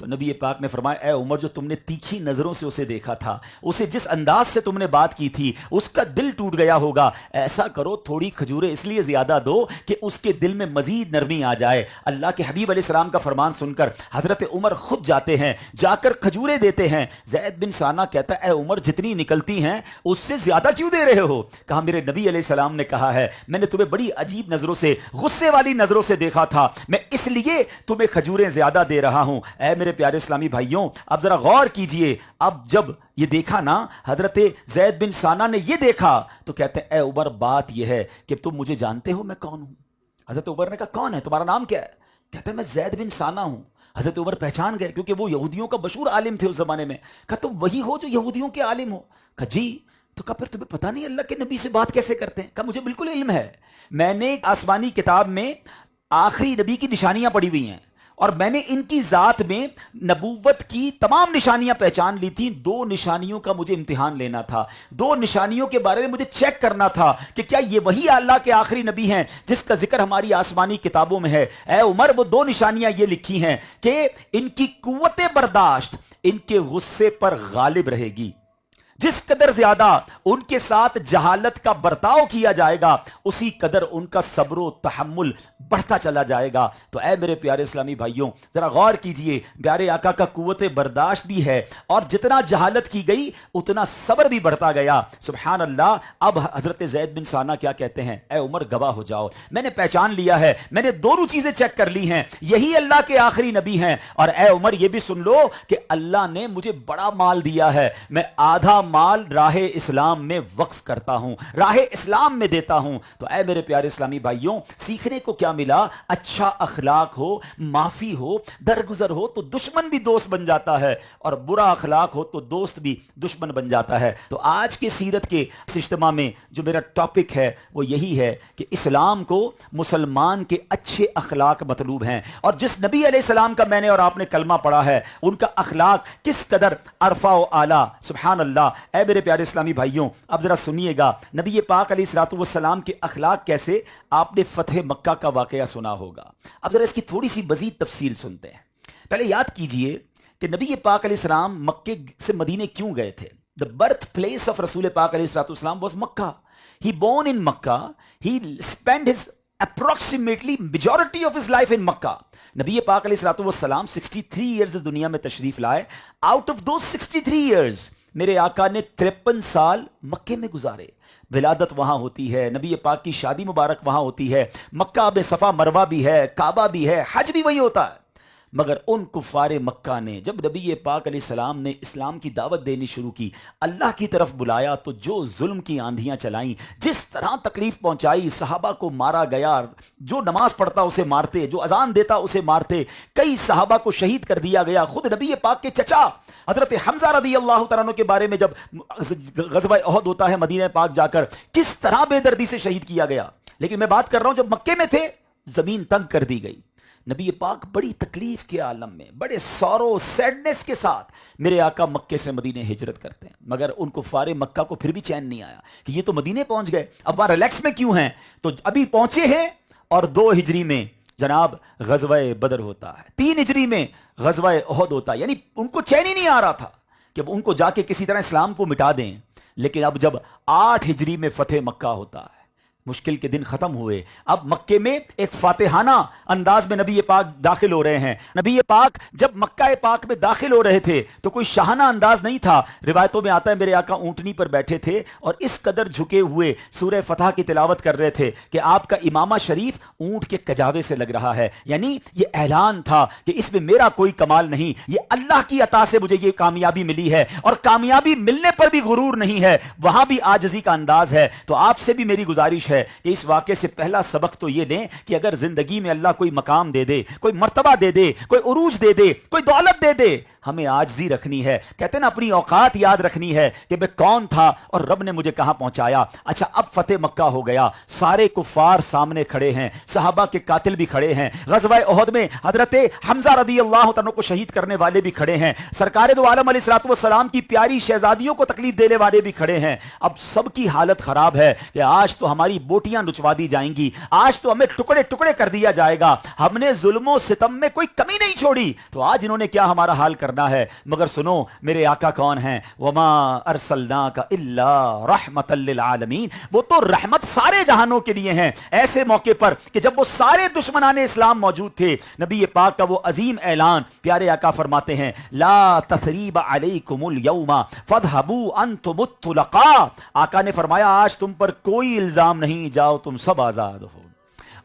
تو نبی پاک نے فرمایا اے عمر جو تم نے تیکھی نظروں سے اسے دیکھا تھا, اسے جس انداز سے تم نے بات کی تھی اس کا دل ٹوٹ گیا ہوگا, ایسا کرو تھوڑی کھجوریں اس لیے زیادہ دو کہ اس کے دل میں مزید نرمی آ جائے. اللہ کے حبیب علیہ السلام کا فرمان سن کر حضرت عمر خود جاتے ہیں, جا کر کھجوریں دیتے ہیں. زید بن ثانہ کہتا ہے اے عمر جتنی نکلتی ہیں اس سے زیادہ کیوں دے رہے ہو؟ کہا میرے نبی علیہ السلام نے کہا ہے میں نے تمہیں بڑی عجیب نظروں سے, غصے والی نظروں سے دیکھا تھا, میں اس لیے تمہیں کھجوریں زیادہ دے رہا ہوں. اے میرے پیارے اسلامی بھائیوں اب ذرا غور کیجئے, اب جب یہ دیکھا نا حضرت زید بن ثانہ نے یہ دیکھا تو کہتے ہیں اے عمر بات یہ ہے کہ تم مجھے جانتے ہو میں کون ہوں؟ حضرت عمر نے کہا کون ہے, تمہارا نام کیا ہے؟ کہتے ہیں میں زید بن ثانہ ہوں. حضرت عمر پہچان گئے کیونکہ وہ یہودیوں کا مشہور عالم تھے اس زمانے میں. کہا تم وہی ہو جو یہودیوں کے عالم ہو؟ کہا جی. تو کہا پھر تمہیں پتہ نہیں اللہ کے نبی سے بات کیسے کرتے ہیں؟ کہا مجھے بالکل علم ہے, میں نے آسمانی کتاب میں آخری نبی کی نشانیاں پڑھی ہوئی ہیں اور میں نے ان کی ذات میں نبوت کی تمام نشانیاں پہچان لی تھی. 2 نشانیوں کا مجھے امتحان لینا تھا, 2 نشانیوں کے بارے میں مجھے چیک کرنا تھا کہ کیا یہ وہی اللہ کے آخری نبی ہیں جس کا ذکر ہماری آسمانی کتابوں میں ہے. اے عمر وہ 2 نشانیاں یہ لکھی ہیں کہ ان کی قوت برداشت ان کے غصے پر غالب رہے گی, جس قدر زیادہ ان کے ساتھ جہالت کا برتاؤ کیا جائے گا اسی قدر ان کا صبر و تحمل بڑھتا چلا جائے گا. تو اے میرے پیارے اسلامی بھائیوں ذرا غور کیجئے, پیارے آقا کا قوت برداشت بھی ہے اور جتنا جہالت کی گئی اتنا صبر بھی بڑھتا گیا. سبحان اللہ. اب حضرت زید بن ثانہ کیا کہتے ہیں اے عمر گواہ ہو جاؤ, میں نے پہچان لیا ہے, میں نے دونوں چیزیں چیک کر لی ہیں, یہی اللہ کے آخری نبی ہیں. اور اے عمر یہ بھی سن لو کہ اللہ نے مجھے بڑا مال دیا ہے, میں آدھا مال راہ اسلام میں وقف کرتا ہوں, راہ اسلام میں دیتا ہوں. تو اے میرے پیارے اسلامی بھائیوں سیکھنے کو کیا ملا؟ اچھا اخلاق ہو, معافی ہو, درگزر ہو تو دشمن بھی دوست بن جاتا ہے اور برا اخلاق ہو تو دوست بھی دشمن بن جاتا ہے. تو آج کے سیرت کے اس اجتماع میں جو میرا ٹاپک ہے وہ یہی ہے کہ اسلام کو مسلمان کے اچھے اخلاق مطلوب ہیں, اور جس نبی علیہ السلام کا میں نے اور آپ نے کلمہ پڑھا ہے ان کا اخلاق کس قدر عرفہ و اعلیٰ. سبحان اللہ. اے میرے پیارے اسلامی بھائیوں اب ذرا سنیے گا نبی پاک علیہ الصلوۃ والسلام کے اخلاق کیسے. آپ نے فتح مکہ کا واقعہ سنا ہوگا, اب ذرا اس کی تھوڑی سی مزید تفصیل سنتے ہیں. پہلے یاد کیجئے کہ نبی پاک علیہ السلام مکے سے مدینے کیوں گئے تھے. The birth place of رسول پاک علیہ الصلوۃ والسلام was Makkah. He born in Makkah. He spent his approximately majority of his life in Makkah. نبی پاک علیہ الصلوۃ والسلام 63 years اس دنیا میں تشریف لائے. Out of those 63 years میرے آقا نے 53 سال مکے میں گزارے. ولادت وہاں ہوتی ہے, نبی پاک کی شادی مبارک وہاں ہوتی ہے, مکہ میں صفا مروہ بھی ہے, کعبہ بھی ہے, حج بھی وہی ہوتا ہے. مگر ان کفار مکہ نے جب نبی پاک علیہ السلام نے اسلام کی دعوت دینی شروع کی, اللہ کی طرف بلایا, تو جو ظلم کی آندھیاں چلائیں, جس طرح تکلیف پہنچائی, صحابہ کو مارا گیا, جو نماز پڑھتا اسے مارتے, جو اذان دیتا اسے مارتے, کئی صحابہ کو شہید کر دیا گیا. خود نبی پاک کے چچا حضرت حمزہ رضی اللہ تعالیٰ عنہ کے بارے میں جب غزوہ احد ہوتا ہے مدینہ پاک جا کر, کس طرح بے دردی سے شہید کیا گیا. لیکن میں بات کر رہا ہوں جب مکے میں تھے زمین تنگ کر دی گئی. نبی پاک بڑی تکلیف کے عالم میں, بڑے سورو سیڈنس کے ساتھ میرے آقا مکے سے مدینے ہجرت کرتے ہیں. مگر ان کفار مکہ کو پھر بھی چین نہیں آیا کہ یہ تو مدینے پہنچ گئے, اب وہاں ریلیکس میں کیوں ہیں. تو ابھی پہنچے ہیں اور 2 ہجری میں جناب غزوہ بدر ہوتا ہے, 3 ہجری میں غزوہ احد ہوتا ہے. یعنی ان کو چین ہی نہیں آ رہا تھا کہ ان کو جا کے کسی طرح اسلام کو مٹا دیں. لیکن اب جب 8 ہجری میں فتح مکہ ہوتا ہے, مشکل کے دن ختم ہوئے, اب مکے میں ایک فاتحانہ انداز میں نبی پاک داخل ہو رہے ہیں. نبی پاک جب مکہ پاک میں داخل ہو رہے تھے تو کوئی شاہانہ انداز نہیں تھا. روایتوں میں آتا ہے میرے آقا اونٹنی پر بیٹھے تھے اور اس قدر جھکے ہوئے سورہ فتح کی تلاوت کر رہے تھے کہ آپ کا امامہ شریف اونٹ کے کجاوے سے لگ رہا ہے. یعنی یہ اعلان تھا کہ اس میں میرا کوئی کمال نہیں, یہ اللہ کی عطا سے مجھے یہ کامیابی ملی ہے, اور کامیابی ملنے پر بھی غرور نہیں ہے, وہاں بھی عاجزی کا انداز ہے. تو آپ سے بھی میری گزارش ہے کہ اس واقعے سے پہلا سبق تو یہ لیں کہ اگر زندگی میں اللہ کوئی مقام دے دے, کوئی مرتبہ دے دے, کوئی عروج دے دے, کوئی دولت دے دے, ہمیں عاجزی رکھنی ہے. کہتے ہیں نا اپنی اوقات یاد رکھنی ہے کہ میں کون تھا اور رب نے مجھے کہاں پہنچایا. اچھا اب فتح مکہ ہو گیا, سارے کفار سامنے کھڑے ہیں, صحابہ کے قاتل بھی کھڑے ہیں, غزوہ احد میں حضرت حمزہ رضی اللہ عنہ کو شہید کرنے والے بھی کھڑے ہیں, سرکار دو عالم علیہ الصلوۃ والسلام کی پیاری شہزادیوں کو تکلیف دینے والے بھی کھڑے ہیں. اب سب کی حالت خراب ہے کہ آج تو ہماری بوٹیاں نچوا دی جائیں گی, آج تو ہمیں ٹکڑے ٹکڑے کر دیا جائے گا, ہم نے ظلم و ستم میں کوئی کمی نہیں چھوڑی, تو آج انہوں نے کیا ہمارا حال کرنا ہے. مگر سنو میرے آقا کون ہیں, وما ارسلناک الا رحمت للعالمین, وہ تو رحمت سارے جہانوں کے لیے ہیں. ایسے موقع پر کہ جب وہ سارے دشمنان اسلام موجود تھے, نبی پاک کا وہ عظیم اعلان, پیارے آقا فرماتے ہیں لا تثریب علیکم اليوم فاذهبوا انتم الطلقاء, آقا نے فرمایا آج تم پر کوئی الزام نہیں, جاؤ تم سب آزاد ہو.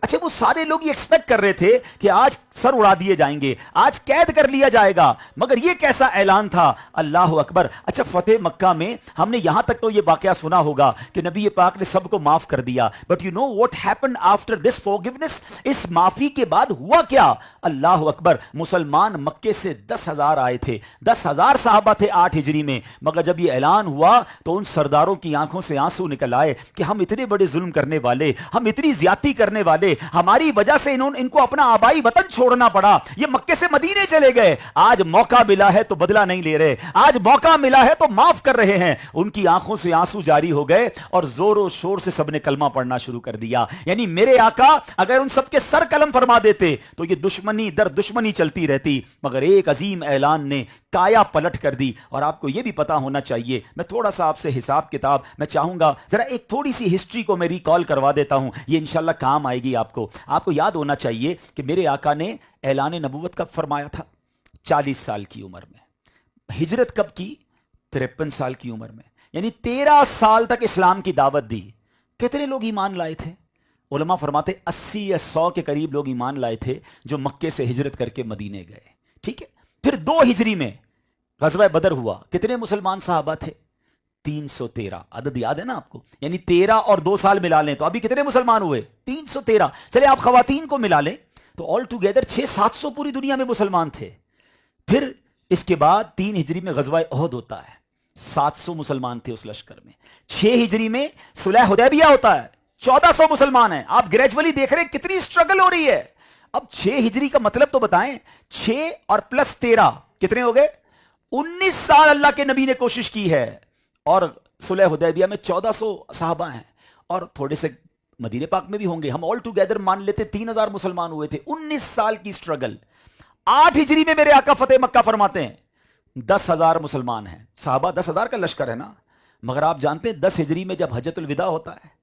اچھا وہ سارے لوگ یہ ایکسپیکٹ کر رہے تھے کہ آج سر اڑا دیے جائیں گے, آج قید کر لیا جائے گا, مگر یہ کیسا اعلان تھا, اللہ اکبر. اچھا فتح مکہ میں ہم نے یہاں تک تو یہ واقعہ سنا ہوگا کہ نبی پاک نے سب کو معاف کر دیا, but you know what happened after this forgiveness, اس معافی کے بعد ہوا کیا. اللہ اکبر, مسلمان مکے سے 10,000 آئے تھے, 10,000 صحابہ تھے 8 ہجری میں, مگر جب یہ اعلان ہوا تو ان سرداروں کی آنکھوں سے آنسو نکل آئے کہ ہم اتنے بڑے ظلم کرنے والے, ہم اتنی زیادتی کرنے والے, ہماری وجہ سے ان کو اپنا آبائی وطن چھوڑنا پڑا, یہ مکے سے مدینے چلے گئے, آج موقع ملا ہے تو بدلہ نہیں لے رہے, آج موقع ملا ہے تو معاف کر رہے ہیں. ان کی آنکھوں سے آنسو جاری ہو گئے اور زور و شور سے سب نے کلمہ پڑھنا شروع کر دیا. یعنی میرے آقا اگر ان سب کے سر قلم فرما دیتے تو یہ دشمنی در دشمنی چلتی رہتی, مگر ایک عظیم اعلان نے کایا پلٹ کر دی. اور آپ کو یہ بھی پتا ہونا چاہیے, میں تھوڑا سا آپ سے حساب کتاب میں چاہوں گا, ذرا ایک تھوڑی سی ہسٹری کو میں ریکال کروا دیتا ہوں, یہ انشاءاللہ کام آئے گی آپ کو. آپ کو یاد ہونا چاہیے کہ میرے آقا نے اعلان نبوت کب فرمایا تھا, 40 سال کی عمر میں. ہجرت کب کی, 53 سال کی عمر میں, یعنی 13 سال تک اسلام کی دعوت دی. کتنے لوگ ایمان لائے تھے, علماء فرماتے 80 یا 100 کے قریب لوگ ایمان لائے تھے جو مکے سے ہجرت کر کے مدینے گئے. ٹھیک ہے, پھر 2 ہجری میں غزوہ بدر ہوا, کتنے مسلمان صحابہ تھے, 313. عدد یاد ہے نا آپ کو, یعنی 13 اور 2 سال ملا لیں تو ابھی کتنے مسلمان ہوئے, 313. چلے آپ خواتین کو ملا لیں تو آل ٹوگیدر 600-700 پوری دنیا میں مسلمان تھے. پھر اس کے بعد 3 ہجری میں غزوہ احد ہوتا ہے, 700 مسلمان تھے اس لشکر میں. 6 ہجری میں صلح حدیبیہ ہوتا ہے, 1400 مسلمان ہیں. آپ گریجولی دیکھ رہے ہیں کتنی سٹرگل ہو رہی ہے. اب 6 ہجری کا مطلب تو بتائیں, 6 اور پلس 13 کتنے ہو گئے, 19 سال اللہ کے نبی نے کوشش کی ہے. اور صلح حدیبیہ میں 1400 صحابہ ہیں اور تھوڑے سے مدینے پاک میں بھی ہوں گے, ہم آل ٹوگیدر مان لیتے 3000 مسلمان ہوئے تھے. 19 سال کی سٹرگل. 8 ہجری میں میرے آقا فتح مکہ فرماتے ہیں, 10,000 مسلمان ہیں. صحابہ 10,000 کا لشکر ہے نا, مگر آپ جانتے ہیں 10 ہجری میں جب حجۃ الوداع ہوتا ہے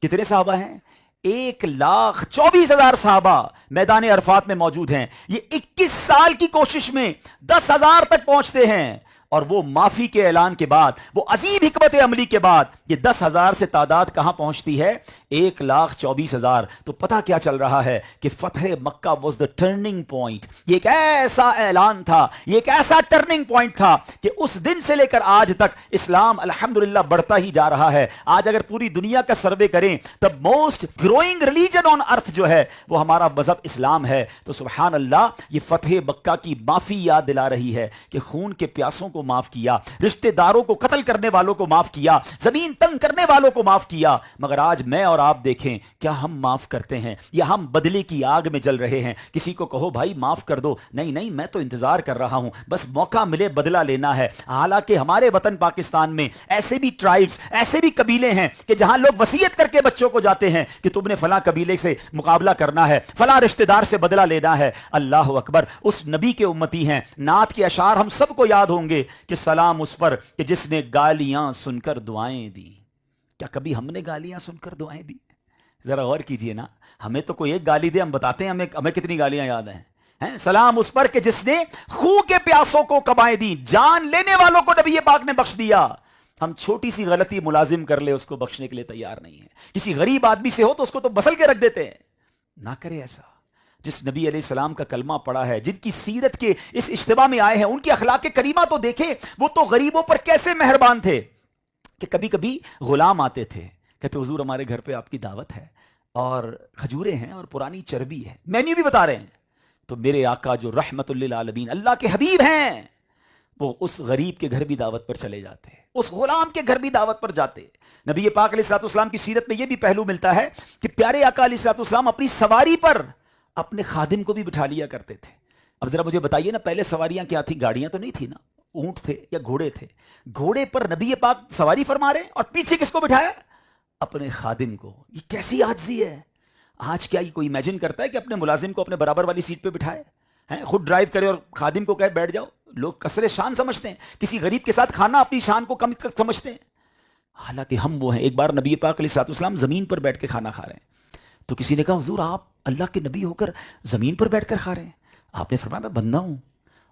کتنے صحابہ ہیں, 1,24,000 صحابہ میدان عرفات میں موجود ہیں. یہ 21 سال کی کوشش میں 10,000 تک پہنچتے ہیں. اور وہ معافی کے اعلان کے بعد, وہ عظیم حکمت عملی کے بعد یہ 10,000 سے تعداد کہاں پہنچتی ہے, 1,24,000. تو پتہ کیا چل رہا ہے کہ فتح مکہ واز دا ٹرننگ پوائنٹ. یہ ایک ایسا اعلان تھا, یہ ایک ایسا ٹرننگ پوائنٹ تھا کہ اس دن سے لے کر آج تک اسلام الحمدللہ بڑھتا ہی جا رہا ہے. آج اگر پوری دنیا کا سروے کریں تب موسٹ گروئنگ ریلیجن آن ارتھ جو ہے وہ ہمارا مذہب اسلام ہے. تو سبحان اللہ, یہ فتح مکہ کی معافی یاد دلا رہی ہے کہ خون کے پیاسوں کو معاف کیا, رشتہ داروں کو قتل کرنے والوں کو معاف کیا, زمین تنگ کرنے والوں کو معاف کیا. مگر آج میں اور آپ دیکھیں کیا ہم معاف کرتے ہیں یا ہم بدلے کی آگ میں جل رہے ہیں. کسی کو کہو بھائی معاف کر دو, نہیں نہیں میں تو انتظار کر رہا ہوں, بس موقع ملے بدلہ لینا ہے. حالانکہ ہمارے وطن پاکستان میں ایسے بھی ٹرائبز, ایسے بھی قبیلے ہیں کہ جہاں لوگ وصیت کر کے بچوں کو جاتے ہیں کہ تم نے فلاں قبیلے سے مقابلہ کرنا ہے, فلاں رشتہ دار سے بدلہ لینا ہے. اللہ اکبر, اس نبی کے امتی ہیں. نعت کے اشعار ہم سب کو یاد ہوں گے کہ سلام اس پر کہ جس نے گالیاں سن کر دعائیں دی. کیا کبھی ہم نے گالیاں سن کر دعائیں دی؟ ذرا غور کیجئے نا, ہمیں تو کوئی ایک گالی دے ہم بتاتے ہیں ہمیں کتنی گالیاں یاد ہیں. سلام اس پر کہ جس نے خون کے پیاسوں کو قبائیں دی, جان لینے والوں کو نبی پاک نے بخش دیا. ہم چھوٹی سی غلطی ملازم کر لے اس کو بخشنے کے لیے تیار نہیں ہیں. کسی غریب آدمی سے ہو تو اس کو تو بسل کے رکھ دیتے ہیں. نہ کرے ایسا. جس نبی علیہ السلام کا کلمہ پڑھا ہے, جن کی سیرت کے اس اجتماع میں آئے ہیں, ان کی اخلاق کریمہ تو دیکھیں. وہ تو غریبوں پر کیسے مہربان تھے کہ کبھی کبھی غلام آتے تھے, کہتے حضور ہمارے گھر پہ آپ کی دعوت ہے اور کھجورے ہیں اور پرانی چربی ہے, مینیو بھی بتا رہے ہیں. تو میرے آقا جو رحمت للعالمین اللہ کے حبیب ہیں, وہ اس غریب کے گھر بھی دعوت پر چلے جاتے، اس غلام کے گھر بھی دعوت پر جاتے۔ نبی پاک علیہ الصلوۃ والسلام کی سیرت میں یہ بھی پہلو ملتا ہے کہ پیارے آقا علیہ الصلوۃ والسلام اپنی سواری پر اپنے خادم کو بھی بٹھا لیا کرتے تھے۔ اب ذرا مجھے بتائیے نا، پہلے سواریاں کیا تھیں؟ گاڑیاں تو نہیں تھی نا، اونٹ تھے یا گھوڑے تھے۔ گھوڑے پر نبی پاک سواری فرما رہے ہیں اور پیچھے کس کو بٹھایا؟ اپنے خادم کو۔ یہ کیسی عاجزی ہے! آج کیا یہ کوئی امیجن کرتا ہے کہ اپنے ملازم کو اپنے برابر والی سیٹ پہ بٹھائے، خود ڈرائیو کرے اور خادم کو کہے بیٹھ جاؤ؟ لوگ کثرت شان سمجھتے ہیں، کسی غریب کے ساتھ کھانا اپنی شان کو کم سمجھتے ہیں، حالانکہ ہم وہ ہیں۔ ایک بار نبی پاک علیہ الصلوۃ والسلام زمین پر بیٹھ کے کھانا کھا رہے ہیں، تو کسی نے کہا حضور آپ اللہ کے نبی ہو کر زمین پر بیٹھ کر کھا رہے ہیں؟ آپ نے فرمایا میں بندہ ہوں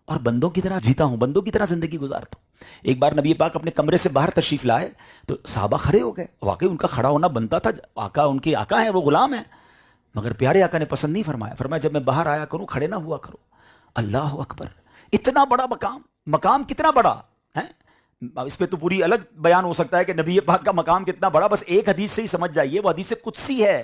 اور بندوں کی طرح جیتا ہوں، بندوں کی طرح زندگی گزارتا ہوں۔ ایک بار نبی پاک اپنے کمرے سے باہر تشریف لائے تو صحابہ کھڑے ہو گئے، واقعی ان کا کھڑا ہونا بنتا تھا، آقا ان کے آقا ہیں، وہ غلام ہیں، مگر پیارے آقا نے پسند نہیں فرمایا۔ فرمایا جب میں باہر آیا کروں کھڑے نہ ہوا کرو۔ اللہ اکبر! اتنا بڑا مقام کتنا بڑا ہے، اس پہ تو پوری الگ بیان ہو سکتا ہے کہ نبی پاک کا مقام کتنا بڑا، بس ایک حدیث سے ہی سمجھ جائیے، وہ حدیث قدسی ہے۔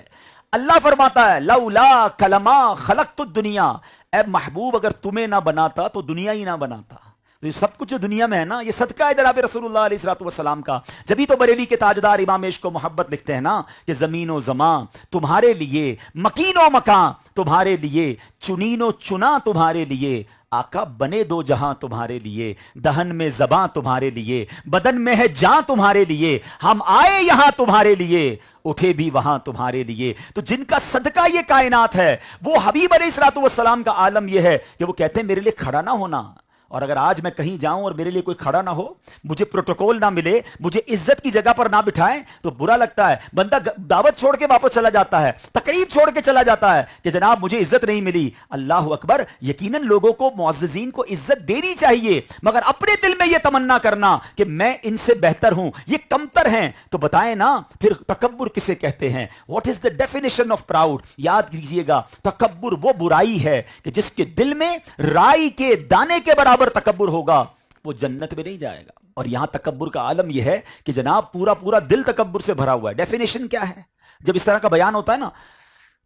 اللہ فرماتا ہے لولا کلما خلقت الدنیا، اے محبوب اگر تمہیں نہ بناتا تو دنیا ہی نہ بناتا۔ تو یہ سب کچھ جو دنیا میں ہے نا، یہ صدقہ ہے جناب رسول اللہ علیہ الصلوۃ والسلام کا۔ جبھی تو بریلی کے تاجدار امام عشق و محبت لکھتے ہیں نا کہ زمین و زمان تمہارے لیے، مکین و مکان تمہارے لیے، چنین و چنا تمہارے لیے، آقا بنے دو جہاں تمہارے لیے، دہن میں زباں تمہارے لیے، بدن میں ہے جاں تمہارے لیے، ہم آئے یہاں تمہارے لیے، اٹھے بھی وہاں تمہارے لیے۔ تو جن کا صدقہ یہ کائنات ہے، وہ حبیب علیہ الصلوۃ والسلام کا عالم یہ ہے کہ وہ کہتے ہیں میرے لیے کھڑا نہ ہونا۔ اور اگر آج میں کہیں جاؤں اور میرے لیے کوئی کھڑا نہ ہو، مجھے پروٹوکول نہ ملے، مجھے عزت کی جگہ پر نہ بٹھائیں تو برا لگتا ہے۔ بندہ دعوت چھوڑ کے واپس چلا جاتا ہے، تقریب چھوڑ کے چلا جاتا ہے کہ جناب مجھے عزت نہیں ملی۔ اللہ اکبر! یقیناً لوگوں کو، معززین کو عزت دینی چاہیے، مگر اپنے دل میں یہ تمنا کرنا کہ میں ان سے بہتر ہوں، یہ کمتر ہیں، تو بتائیں نا پھر تکبر کسے کہتے ہیں؟ What is the definition of proud? یاد کیجئے گا، تکبر وہ برائی ہے کہ جس کے دل میں رائی کے دانے کے برابر تکبر ہوگا، وہ جنت میں نہیں جائے گا۔ اور یہاں تکبر کا عالم یہ ہے کہ جناب پورا دل تکبر سے بھرا ہوا ہے۔ ڈیفینیشن کیا ہے؟ جب اس طرح کا بیان ہوتا ہے نا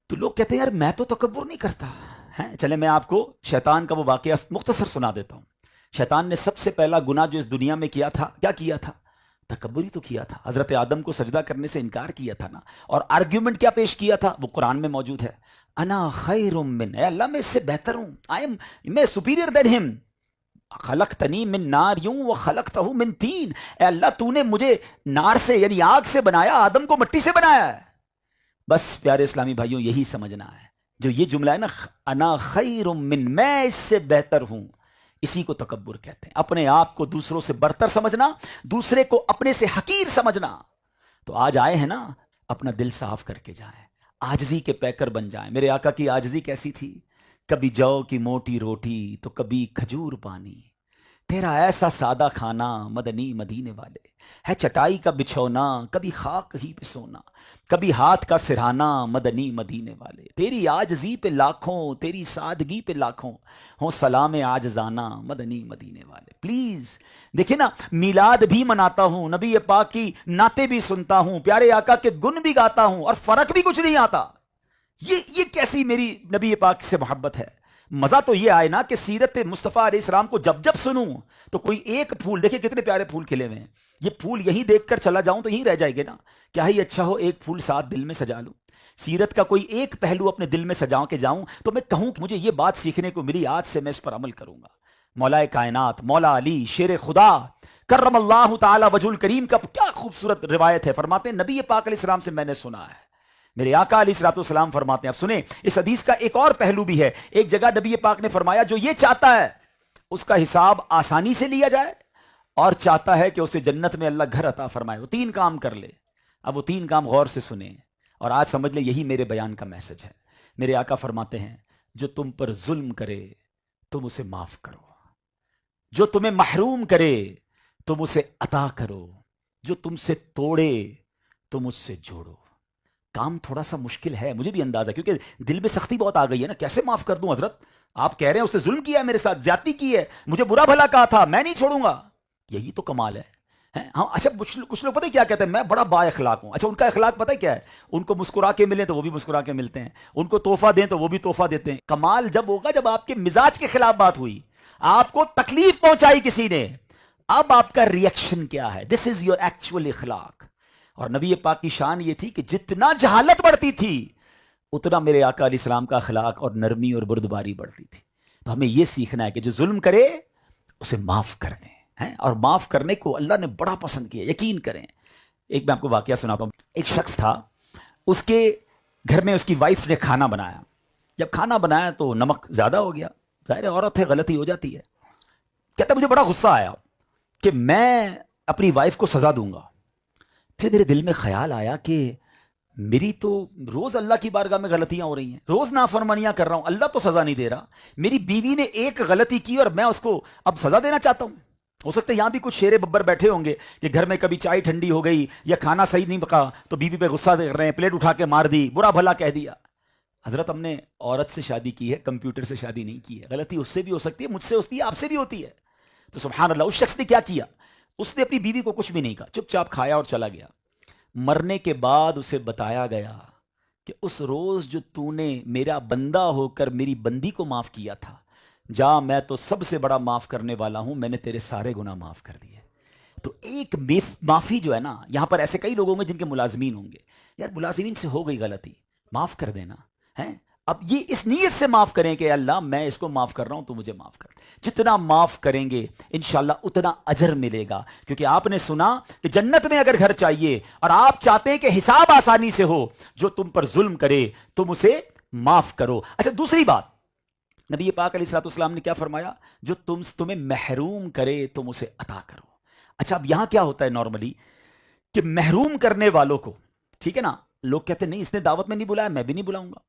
تو لوگ کہتے ہیں یار میں تو تکبر نہیں کرتا ہے۔ چلے میں آپ کو شیطان کا وہ واقعہ مختصر سنا دیتا ہوں۔ شیطان نے سب سے پہلا گناہ جو اس دنیا میں کیا تھا، کیا کیا تھا؟ تکبر ہی تو کیا تھا۔ حضرت آدم کو سجدہ کرنے سے انکار کیا تھا نا، اور آرگیومنٹ کیا پیش کیا تھا؟ وہ قرآن میں موجود ہے، انا خیر من، اے اللہ میں اس سے بہتر ہوں، میں سپیریئر دین ہم، خلقتنی من نار یوں وخلقتہ من طین، اے اللہ تو نے مجھے نار سے یعنی آگ سے بنایا، آدم کو مٹی سے بنایا ہے۔ بس پیارے اسلامی بھائیوں یہی سمجھنا ہے، جو یہ جملہ ہے نا انا خیر من، میں اس سے بہتر ہوں، اسی کو تکبر کہتے ہیں۔ اپنے آپ کو دوسروں سے برتر سمجھنا، دوسرے کو اپنے سے حقیر سمجھنا۔ تو آج آئے ہیں نا، اپنا دل صاف کر کے جائیں، عاجزی کے پیکر بن جائیں۔ میرے آقا کی عاجزی کیسی تھی؟ کبھی جو کی موٹی روٹی تو کبھی کھجور پانی، تیرا ایسا سادہ کھانا مدنی مدینے والے، ہے چٹائی کا بچھونا کبھی خاک ہی پہ سونا، کبھی ہاتھ کا سرہانا مدنی مدینے والے، تیری عاجزی پہ لاکھوں، تیری سادگی پہ لاکھوں، ہوں سلام عاجزانہ مدنی مدینے والے۔ پلیز دیکھیں نا، میلاد بھی مناتا ہوں، نبی پاک کی نعتیں بھی سنتا ہوں، پیارے آقا کے گن بھی گاتا ہوں، اور فرق بھی کچھ نہیں آتا۔ یہ کیسی میری نبی پاک سے محبت ہے؟ مزہ تو یہ آئے نا کہ سیرت مصطفیٰ علیہ السلام کو جب جب سنوں تو کوئی ایک پھول، دیکھیں کتنے پیارے پھول کھلے ہوئے ہیں، یہ پھول یہیں دیکھ کر چلا جاؤں تو یہیں رہ جائے گے نا، کیا ہی اچھا ہو ایک پھول ساتھ دل میں سجا لوں، سیرت کا کوئی ایک پہلو اپنے دل میں سجا کے جاؤں تو میں کہوں کہ مجھے یہ بات سیکھنے کو ملی، آج سے میں اس پر عمل کروں گا۔ مولا کائنات مولا علی شیر خدا کرم اللہ تعالی وجہ الکریم کا کیا خوبصورت روایت ہے، فرماتے ہیں نبی پاک علیہ السلام سے میں نے سنا ہے، میرے آقا علیہ الصلوۃ والسلام فرماتے ہیں۔ اب سنیں، اس حدیث کا ایک اور پہلو بھی ہے۔ ایک جگہ نبی پاک نے فرمایا جو یہ چاہتا ہے اس کا حساب آسانی سے لیا جائے، اور چاہتا ہے کہ اسے جنت میں اللہ گھر عطا فرمائے، وہ تین کام کر لے۔ اب وہ تین کام غور سے سنیں اور آج سمجھ لیں یہی میرے بیان کا میسج ہے۔ میرے آقا فرماتے ہیں جو تم پر ظلم کرے تم اسے معاف کرو، جو تمہیں محروم کرے تم اسے عطا کرو، جو تم سے توڑے تم اس سے جوڑو۔ کام تھوڑا سا مشکل ہے، مجھے بھی اندازہ، کیونکہ دل میں سختی بہت آ گئی ہے نا، کیسے معاف کر دوں حضرت؟ آپ کہہ رہے ہیں اس نے ظلم کیا ہے میرے ساتھ، زیادتی کی ہے، مجھے برا بھلا کہا تھا، میں نہیں چھوڑوں گا۔ یہی تو کمال ہے۔ ہاں اچھا، کچھ لوگ پتہ کیا کہتے ہیں، میں بڑا با اخلاق ہوں۔ اچھا ان کا اخلاق پتہ کیا ہے؟ ان کو مسکرا کے ملیں تو وہ بھی مسکرا کے ملتے ہیں، ان کو تحفہ دیں تو وہ بھی تحفہ دیتے ہیں۔ کمال جب ہوگا جب آپ کے مزاج کے خلاف بات ہوئی۔ آپ کو تکلیف پہنچائی کسی نے، اب آپ کا ریئیکشن کیا ہے؟ دس از یور ایکچوئل اخلاق. اور نبی پاک کی شان یہ تھی کہ جتنا جہالت بڑھتی تھی اتنا میرے آقا علیہ السلام کا اخلاق اور نرمی اور بردباری بڑھتی تھی. تو ہمیں یہ سیکھنا ہے کہ جو ظلم کرے اسے معاف کر دیں، اور معاف کرنے کو اللہ نے بڑا پسند کیا، یقین کریں. ایک میں آپ کو واقعہ سناتا ہوں. ایک شخص تھا، اس کے گھر میں اس کی وائف نے کھانا بنایا. جب کھانا بنایا تو نمک زیادہ ہو گیا. ظاہر عورت ہے، غلطی ہو جاتی ہے. کہتا مجھے بڑا غصہ آیا کہ میں اپنی وائف کو سزا دوں گا. پھر میرے دل میں خیال آیا کہ میری تو روز اللہ کی بارگاہ میں غلطیاں ہو رہی ہیں، روز نافرمانیاں کر رہا ہوں، اللہ تو سزا نہیں دے رہا. میری بیوی نے ایک غلطی کی اور میں اس کو اب سزا دینا چاہتا ہوں. ہو سکتا ہے یہاں بھی کچھ شیر ببر بیٹھے ہوں گے کہ گھر میں کبھی چائے ٹھنڈی ہو گئی یا کھانا صحیح نہیں پکا تو بیوی پہ غصہ کر رہے ہیں، پلیٹ اٹھا کے مار دی، برا بھلا کہہ دیا. حضرت ہم نے عورت سے شادی کی ہے، کمپیوٹر سے شادی نہیں کی ہے. غلطی اس سے بھی ہو سکتی ہے، مجھ سے ہوتی ہے، آپ سے بھی ہوتی ہے. تو سبحان اللہ، اس شخص نے کیا کیا؟ اس نے اپنی بیوی کو کچھ بھی نہیں کہا، چپ چاپ کھایا اور چلا گیا. مرنے کے بعد اسے بتایا گیا کہ اس روز جو تو نے میرا بندہ ہو کر میری بندی کو معاف کیا تھا، جا میں تو سب سے بڑا معاف کرنے والا ہوں، میں نے تیرے سارے گناہ معاف کر دیے. تو ایک معافی جو ہے نا، یہاں پر ایسے کئی لوگ ہوں گے جن کے ملازمین ہوں گے، یار ملازمین سے ہو گئی غلطی، معاف کر دینا ہے. اب یہ اس نیت سے معاف کریں کہ اللہ میں اس کو معاف کر رہا ہوں، تو مجھے معاف کر. جتنا معاف کریں گے انشاءاللہ اتنا اجر ملے گا. کیونکہ آپ نے سنا کہ جنت میں اگر گھر چاہیے اور آپ چاہتے ہیں کہ حساب آسانی سے ہو، جو تم پر ظلم کرے تم اسے معاف کرو. اچھا، دوسری بات نبی پاک علیہ الصلوۃ والسلام نے کیا فرمایا؟ جو تمہیں محروم کرے تم اسے عطا کرو. اچھا، اب یہاں کیا ہوتا ہے نارملی کہ محروم کرنے والوں کو، ٹھیک ہے نا، لوگ کہتے ہیں نہیں اس نے دعوت میں نہیں بلایا، میں بھی نہیں بلاؤں گا،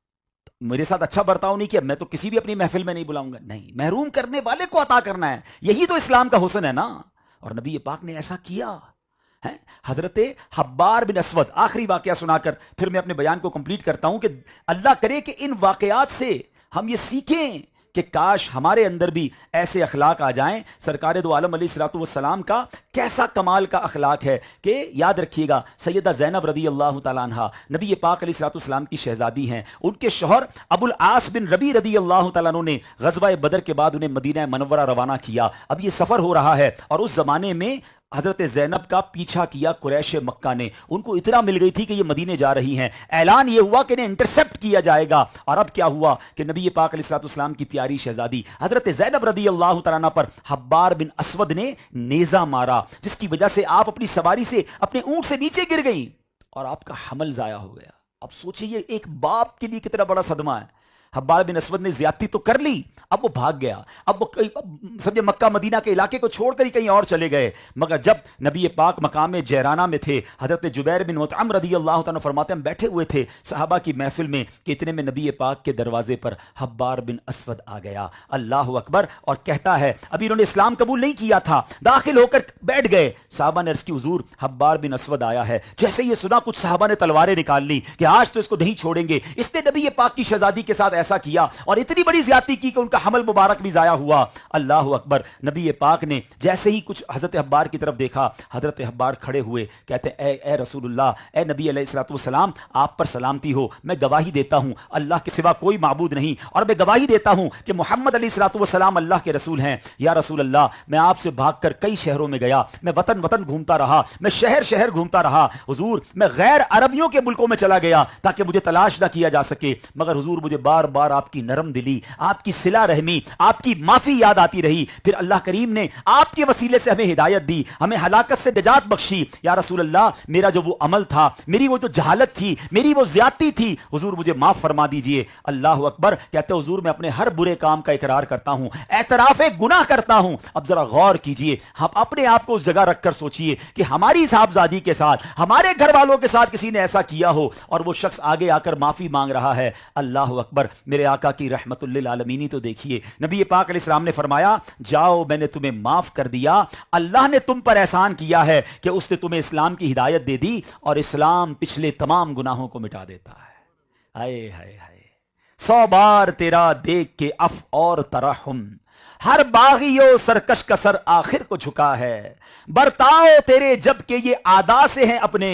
میرے ساتھ اچھا برتاؤ نہیں کیا، میں تو کسی بھی اپنی محفل میں نہیں بلاؤں گا. نہیں، محروم کرنے والے کو عطا کرنا ہے، یہی تو اسلام کا حسن ہے نا. اور نبی پاک نے ایسا کیا ہے. حضرت حبار بن اسود، آخری واقعہ سنا کر پھر میں اپنے بیان کو کمپلیٹ کرتا ہوں کہ اللہ کرے کہ ان واقعات سے ہم یہ سیکھیں کہ کاش ہمارے اندر بھی ایسے اخلاق آ جائیں. سرکار دو عالم علیہ الصلوۃ والسلام کا کیسا کمال کا اخلاق ہے کہ یاد رکھیے گا، سیدہ زینب رضی اللہ تعالیٰ عنہ نبی پاک علیہ الصلوۃ والسلام کی شہزادی ہیں. ان کے شوہر ابو العاص بن ربی رضی اللہ تعالیٰ عنہ نے غزوہ بدر کے بعد انہیں مدینہ منورہ روانہ کیا. اب یہ سفر ہو رہا ہے اور اس زمانے میں حضرت زینب کا پیچھا کیا قریش مکہ نے. ان کو اطلاع مل گئی تھی کہ یہ مدینے جا رہی ہیں. اعلان یہ ہوا کہ انہیں انٹرسپٹ کیا جائے گا. اور اب کیا ہوا کہ نبی پاک علیہ الصلوۃ والسلام کی پیاری شہزادی حضرت زینب رضی اللہ تعالیٰ عنہ پر حبار بن اسود نے نیزہ مارا، جس کی وجہ سے آپ اپنی سواری سے اپنے اونٹ سے نیچے گر گئیں اور آپ کا حمل ضائع ہو گیا. اب سوچئے ایک باپ کے لیے کتنا بڑا صدمہ ہے. حبار بن اسود نے زیادتی تو کر لی، اب وہ بھاگ گیا. اب وہ سمجھے مکہ مدینہ کے علاقے کو چھوڑ کر ہی کہیں اور چلے گئے. مگر جب نبی پاک مقام جیرانہ میں تھے، حضرت جبیر بن مطعم رضی اللہ تعالیٰ فرماتے ہیں ہم بیٹھے ہوئے تھے صحابہ کی محفل میں کہ اتنے میں نبی پاک کے دروازے پر حبار بن اسود آ گیا. اللہ اکبر. اور کہتا ہے ابھی انہوں نے اسلام قبول نہیں کیا تھا، داخل ہو کر بیٹھ گئے. صحابہ نے عرض کی حضور حبار بن اسود آیا ہے. جیسے یہ سنا کچھ صحابہ نے تلواریں نکال لی کہ آج تو اس کو نہیں چھوڑیں گے، اس نے نبی پاک کی شہزادی کے ساتھ ایسا کیا اور اتنی بڑی زیادتی کی کہ ان کا حمل مبارک بھی ضائع ہوا. اللہ اکبر. نبی پاک نے جیسے ہی کچھ حضرت حبار کی طرف دیکھا، حضرت حبار کھڑے ہوئے کہتے ہیں اے رسول اللہ، اے نبی علیہ الصلوۃ والسلام، آپ پر سلامتی ہو. میں گواہی دیتا ہوں اللہ کے سوا کوئی معبود نہیں، اور میں گواہی دیتا ہوں کہ محمد علیہ الصلوۃ والسلام اللہ کے رسول ہیں. یا رسول اللہ، میں آپ سے بھاگ کر کئی شہروں میں گیا، میں وطن وطن گھومتا رہا، میں شہر شہر گھومتا رہا. حضور میں غیر عربیوں کے ملکوں میں چلا گیا تاکہ مجھے تلاش نہ کیا جا سکے، مگر حضور مجھے بار بار آپ کی نرم دلی، آپ کی صلہ رحمی، آپ کی معافی یاد آتی رہی. پھر اللہ کریم نے آپ کے وسیلے سے ہمیں ہدایت دی، ہمیں ہلاکت سے نجات بخشی. یا رسول اللہ، میرا جو وہ عمل تھا، میری وہ جو جہالت تھی، میری وہ زیادتی تھی، حضور مجھے معاف فرما دیجئے. اللہ اکبر. کہتے حضور میں اپنے ہر برے کام کا اقرار کرتا ہوں، اعتراف گناہ کرتا ہوں. اب ذرا غور کیجئے، ہم اپنے آپ کو اس جگہ رکھ کر سوچئے کہ ہماری صاحبزادی کے ساتھ، ہمارے گھر والوں کے ساتھ کسی نے ایسا کیا ہو اور وہ شخص آگے آ کر معافی مانگ رہا ہے. اللہ اکبر. میرے آقا کی رحمت للعالمین تو دیکھیے، نبی پاک علیہ السلام نے فرمایا جاؤ میں نے تمہیں معاف کر دیا. اللہ نے تم پر احسان کیا ہے کہ اس نے تمہیں اسلام کی ہدایت دے دی، اور اسلام پچھلے تمام گناہوں کو مٹا دیتا ہے. ہائے ہائے ہائے. 100 بار تیرا دیکھ کے اف اور ترحم، ہر باغی و سرکش کا سر آخر کو جھکا ہے. برتاؤ تیرے جب کہ یہ عادا سے ہیں اپنے،